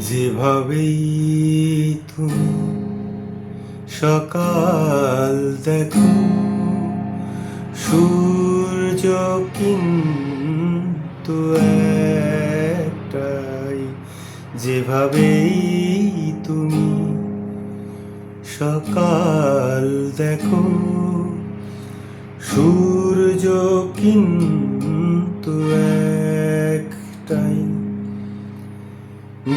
যেভাবেই তুমি সকাল দেখো, সূর্য কিন্তু একটাই। যেভাবেই তুমি সকাল দেখো, সূর্য কিন্তু একটাই।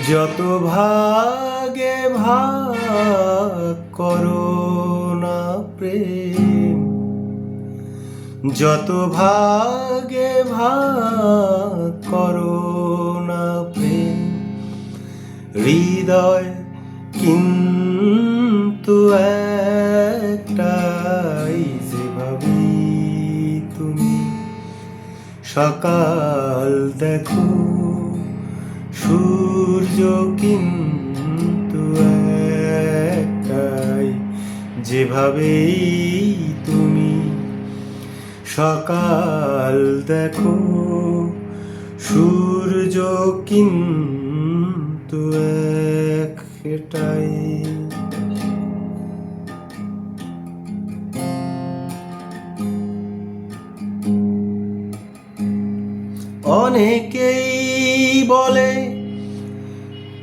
যত ভাগে ভাগ করো না প্রেম, যত ভাগে ভাগ করো না প্রেম, হৃদয় কিন্তু একটাই। যেভাবেই তুমি সকাল দেখো, সূর্য কিন্তু একটাই। যেভাবেই তুমি সকাল দেখো, সূর্য কিন্তু একটাই। অনেকেই বলে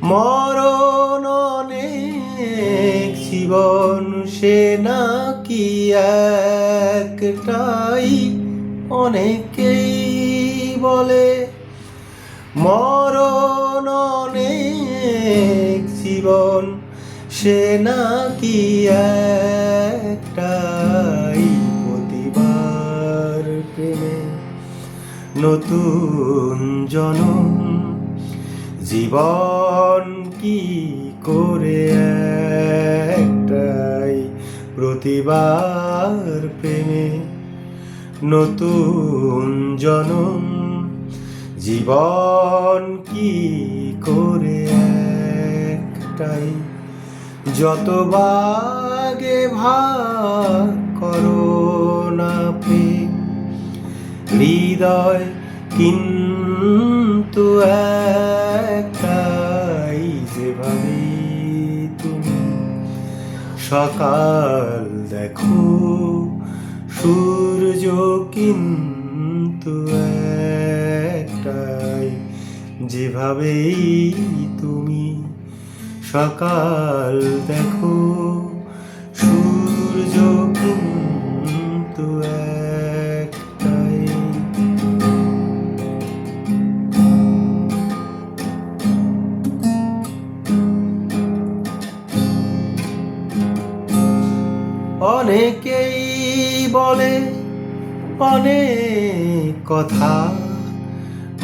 মরণ অনেক, জীবন সে নাকি একটাই। অনেকেই বলে মরণ অনেক, জীবন সে নাকি একটাই। প্রতিবার প্রেমে নতুন জনম, জীবন কি করে একটাই। প্রতিবার প্রেমে নতুন জনম, জীবন কি করে একটাই। যত ভাগে ভাগ করো না প্রেম, হৃদয় কিন্তু একটাই। যেভাবেই তুমি সকাল দেখো, সূর্য কিন্তু একটাই। যেভাবেই তুমি সকাল দেখো, সূর্য কিন্তু একটাই। অনেকেই বলে অনেক কথা,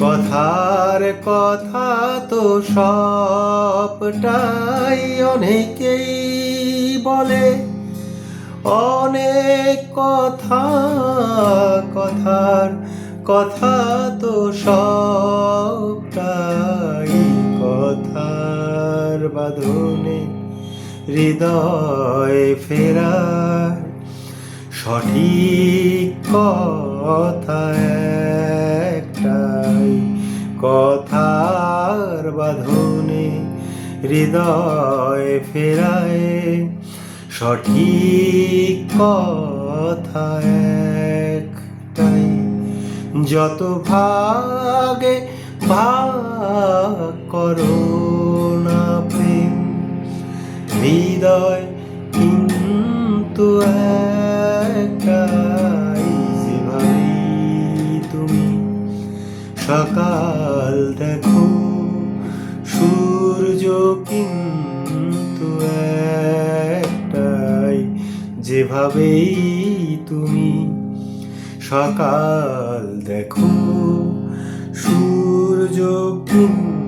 কথার কথা তো সবটাই। অনেকেই বলে অনেক কথা, কথার কথা তো সবটাই। কথার বাঁধনে হৃদয় ফেরার সঠিক কথা একটাই। কথার বাঁধনে হৃদয় ফেরায় সঠিক কথা একটাই। যত ভাগে ভাগ করো না প্রেম, হৃদয় কিন্তু একটাই। যেভাবেই তুমি সকাল দেখো, সূর্য কিন্তু একটাই। যেভাবেই তুমি সকাল দেখো, সূর্য কিন্তু